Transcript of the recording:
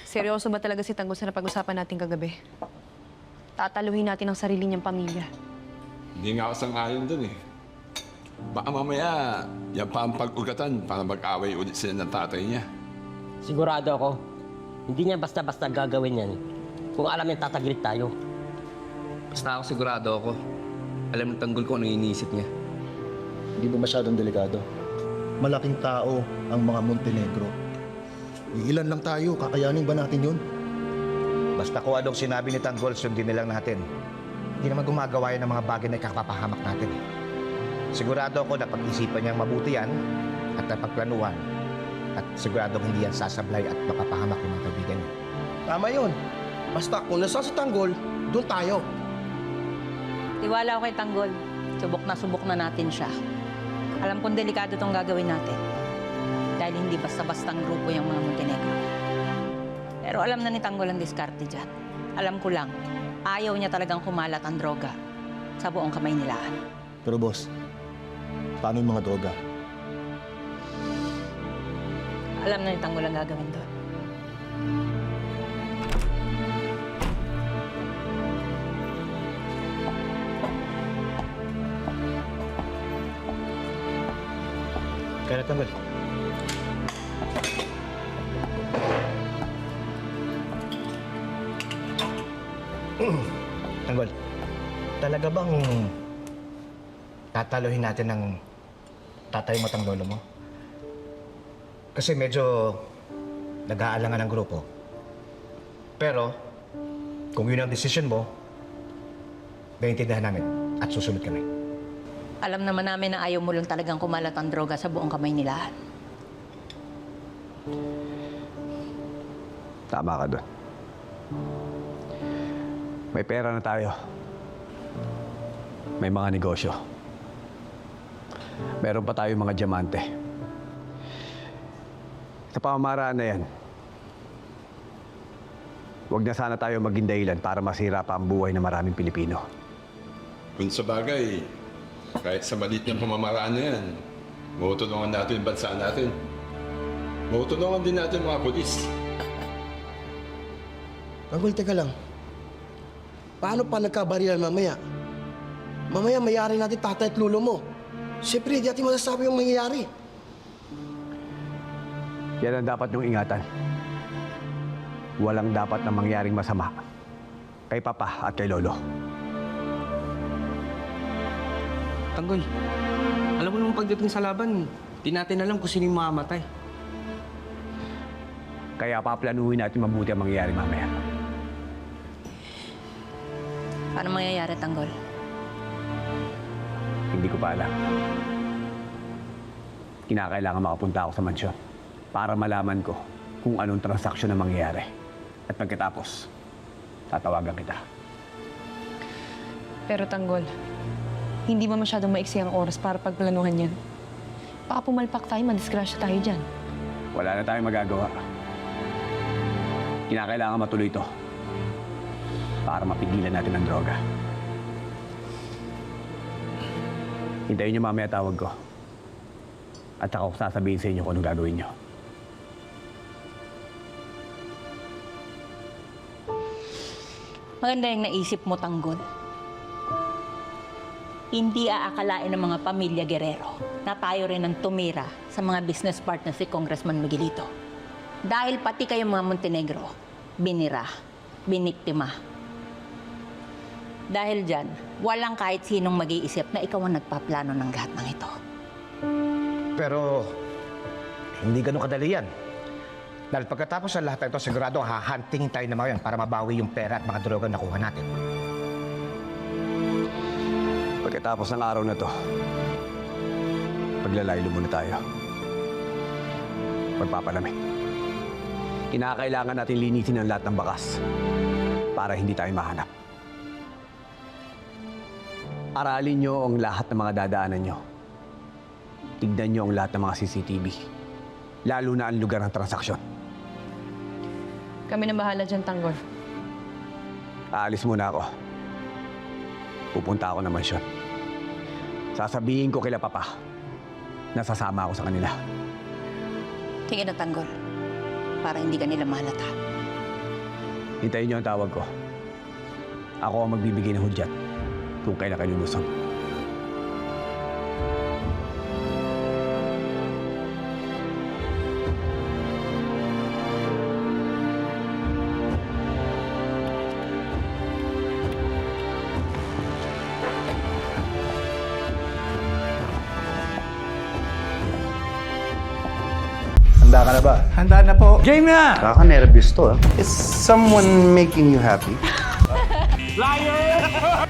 Seryoso ba talaga si Tanggol sa napag-usapan natin kagabi? Tataluhin natin ang sarili niyang pamilya. Hindi nga ako sang-ayon dun eh. Baka mamaya, yan pa ang pag-ugatan para mag-away ulit sila ng tatay niya. Sigurado ako, hindi niya basta-basta gagawin yan. Kung alam niya tatagilit tayo. Basta ako sigurado ako. Alam ng Tanggol ko ano iniisip niya. Hindi ba masyadong delikado? Malaking tao ang mga Montenegro. Ilan lang tayo, kakayanin ba natin yun? Basta kung anong sinabi ni Tanggol, sundin nilang natin. Hindi naman gumagawa yan ng mga bagay na ikapapahamak natin. Sigurado ako na pag-isipan niyang mabuti yan at napagplanuhan. At sigurado hindi yan sasablay at mapapahamak yung mga kaibigan niya. Tama yun. Basta kung nasa sa Tanggol, doon tayo. Tiwala ako kay Tanggol. Subok na natin siya. Alam kong delikado itong gagawin natin. Dahil hindi basta-bastang grupo yung mga Montenegro. Pero alam na ni Tanggol ang diskarte dyan. Alam ko lang, ayaw niya talagang kumalat ang droga sa buong Kamaynilaan. Pero boss, paano yung mga droga? Alam na ni Tanggol ang gagawin doon. Kaya na Tanggol. Tanggol, talaga bang tataluhin natin ng tatay mo at ang lolo mo? Kasi medyo nag-aalangan ang grupo. Pero, kung yun ang desisyon mo, naiintindihan namin at susunod kami. Alam naman namin na ayaw mo lang talagang kumalat ang droga sa buong Kamaynilaan. Tama ka doon. May pera na tayo. May mga negosyo. Meron pa tayong mga diamante. Sa pamamaraan na yan, huwag na sana tayo maging dahilan para masira pa ang buhay ng maraming Pilipino. Kung sa bagay, kahit sa maliit ng pamamaraan na yan, matutulungan natin yung bansa natin. Matutulungan din natin mga polis. Tanggol, teka lang. Paano pa nagkabarilan mamaya? Mamaya mayari natin tatay at lulo mo. Siyempre, di natin masasabi yung mangyayari. Yan ang dapat niyong ingatan. Walang dapat na mangyaring masama kay Papa at kay Lolo. Tanggol, alam mo naman pagdating sa laban, di natin alam kung sino yung mamamatay. Kaya paplanuhin natin mabuti ang mangyayari mamaya. Paano mangyayari, Tanggol? Hindi ko pa alam. Kinakailangan makapunta ako sa mansyon para malaman ko kung anong transaksyon na mangyayari. At pagkatapos, tatawagan kita. Pero Tanggol, hindi ba masyadong maiksi ang oras para pagplanuhan yan? Baka pumalpak tayo, madisgrasya tayo dyan. Wala na tayong magagawa. Kinakailangan matuloy ito para mapigilan natin ang droga. Hintayin niyo mamaya tawag ko. At saka ko sasabihin sa inyo kung anong gagawin niyo. Maganda yung naisip mo, Tanggol. Hindi aakalain ng mga pamilya Guerrero na tayo rin ang tumira sa mga business partners si Congressman Miguelito. Dahil pati kayong mga Montenegro, binira, biniktima. Dahil dyan, walang kahit sinong mag-iisip na ikaw ang nagpaplano ng lahat ng ito. Pero, hindi ganun kadali yan. Dahil pagkatapos sa lahat ng ito, sigurado hahuntingin tayo na mga yan para mabawi yung pera at mga droga na nakuha natin. Pagkatapos ng araw na to, maglalaylo muna tayo. Magpapalamig. Kinakailangan natin linisin ang lahat ng bakas para hindi tayo mahanap. Aralin nyo ang lahat ng mga dadaanan nyo. Tignan nyo ang lahat ng mga CCTV. Lalo na ang lugar ng transaksyon. Kami na bahala dyan, Tanggol. Aalis muna ako. Pupunta ako ng mansyon. Sasabihin ko kila Papa na sasama ako sa kanila. Sige na, Tanggol. Para hindi ka nila mahalata. Hintayin niyo ang tawag ko. Ako ang magbibigay ng hudyat kung kailan kayo lulusong. Handa ka na ba? Handa na po. Game na! Kaka-nervous to, ah. Is someone making you happy? Liar!